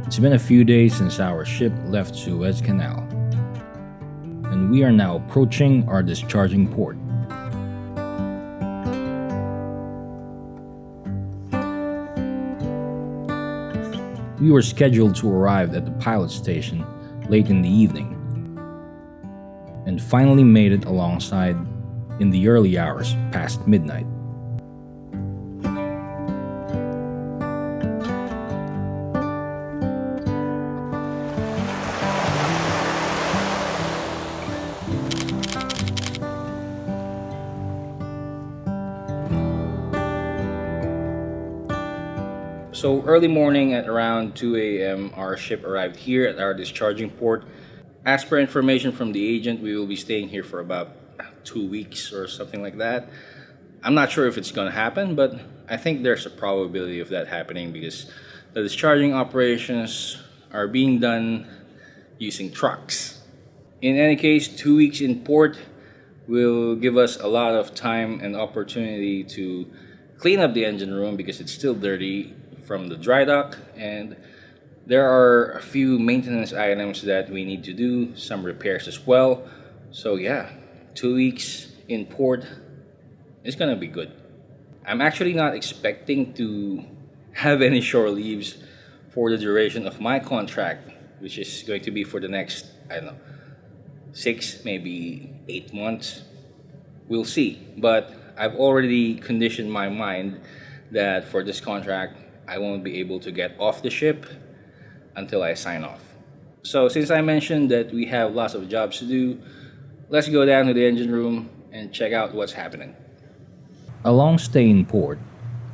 It's been a few days since our ship left Suez Canal, and we are now approaching our discharging port. We were scheduled to arrive at the pilot station late in the evening, and finally made it alongside in the early hours past midnight. So early morning at around 2 a.m. our ship arrived here at our discharging port. As per information from the agent, we will be staying here for about 2 weeks or something like that. I'm not sure if it's going to happen, but I think there's a probability of that happening because the discharging operations are being done using trucks. In any case, 2 weeks in port will give us a lot of time and opportunity to clean up the engine room because it's still dirty from the dry dock, and there are a few maintenance items that we need to do, some repairs as well. So yeah, 2 weeks in port is gonna be good. I'm actually not expecting to have any shore leaves for the duration of my contract, which is going to be for the next, I don't know, 6, maybe 8 months. We'll see. But I've already conditioned my mind that for this contract, I won't be able to get off the ship until I sign off. So since I mentioned that we have lots of jobs to do, let's go down to the engine room and check out what's happening. A long stay in port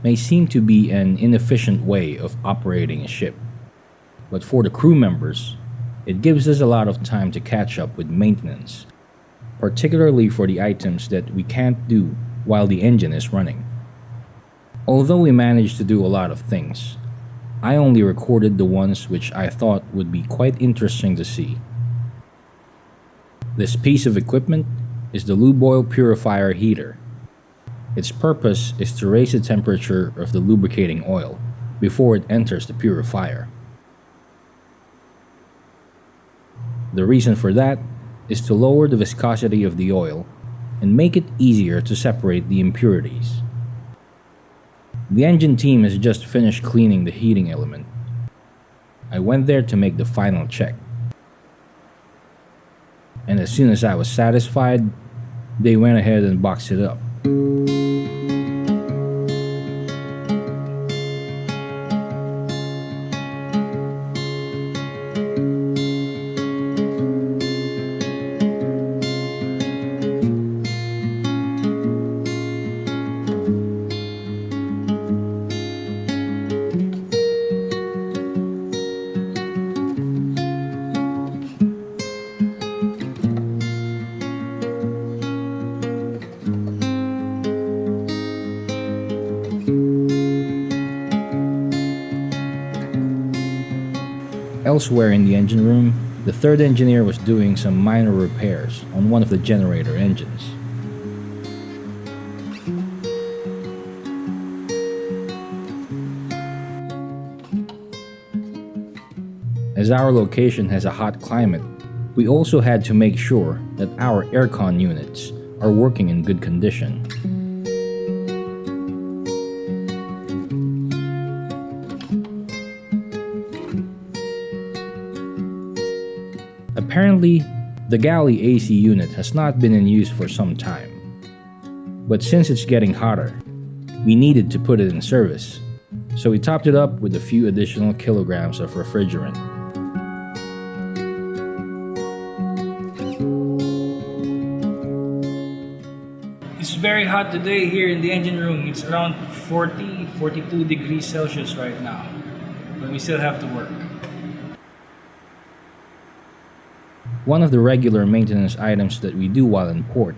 may seem to be an inefficient way of operating a ship, but for the crew members, it gives us a lot of time to catch up with maintenance, particularly for the items that we can't do while the engine is running. Although we managed to do a lot of things, I only recorded the ones which I thought would be quite interesting to see. This piece of equipment is the Lube oil Purifier heater. Its purpose is to raise the temperature of the lubricating oil before it enters the purifier. The reason for that is to lower the viscosity of the oil and make it easier to separate the impurities. The engine team has just finished cleaning the heating element. I went there to make the final check. And as soon as I was satisfied, they went ahead and boxed it up. Elsewhere in the engine room, the third engineer was doing some minor repairs on one of the generator engines. As our location has a hot climate, we also had to make sure that our aircon units are working in good condition. Apparently, the galley AC unit has not been in use for some time, but since it's getting hotter, we needed to put it in service, so we topped it up with a few additional kilograms of refrigerant. It's very hot today here in the engine room. It's around 42 degrees Celsius right now, but we still have to work. One of the regular maintenance items that we do while in port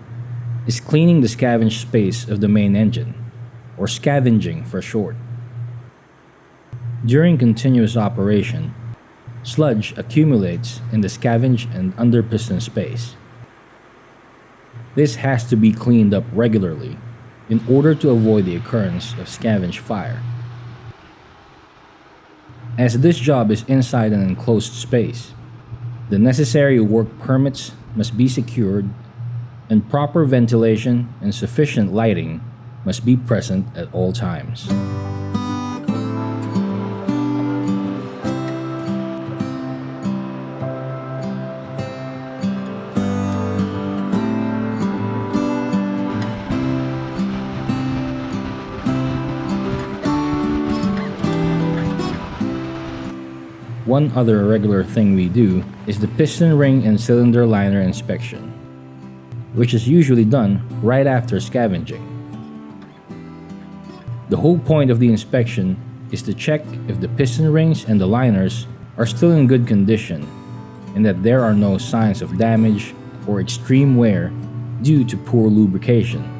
is cleaning the scavenge space of the main engine, or scavenging for short. During continuous operation, sludge accumulates in the scavenge and under piston space. This has to be cleaned up regularly in order to avoid the occurrence of scavenge fire. As this job is inside an enclosed space, the necessary work permits must be secured, and proper ventilation and sufficient lighting must be present at all times. One other regular thing we do is the piston ring and cylinder liner inspection, which is usually done right after scavenging. The whole point of the inspection is to check if the piston rings and the liners are still in good condition and that there are no signs of damage or extreme wear due to poor lubrication.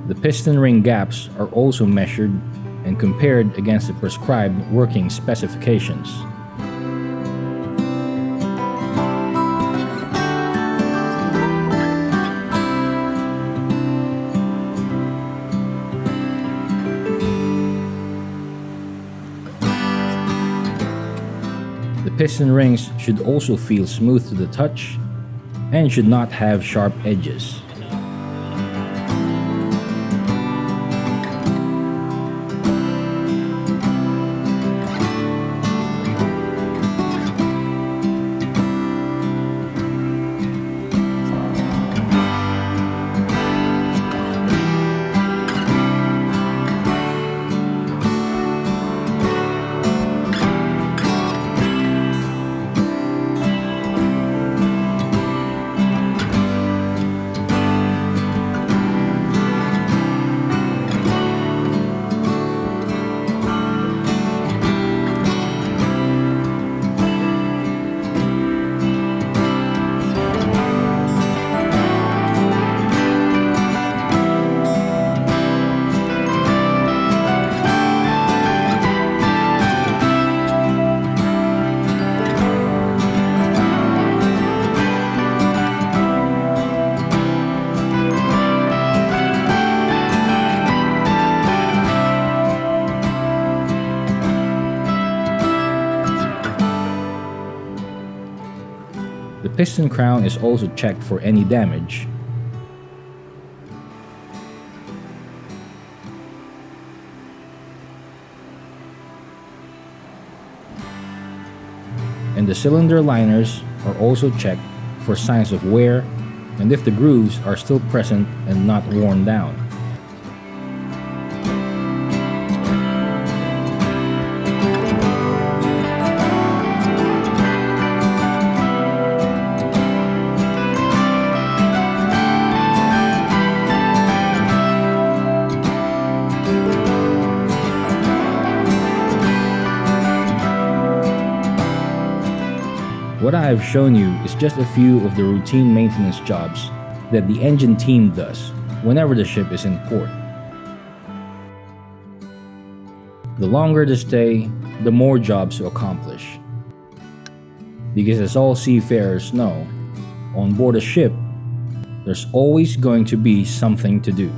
The piston ring gaps are also measured and compared against the prescribed working specifications. The piston rings should also feel smooth to the touch and should not have sharp edges. The piston crown is also checked for any damage. And the cylinder liners are also checked for signs of wear and if the grooves are still present and not worn down. What I have shown you is just a few of the routine maintenance jobs that the engine team does whenever the ship is in port. The longer the stay, the more jobs to accomplish. Because as all seafarers know, on board a ship, there's always going to be something to do.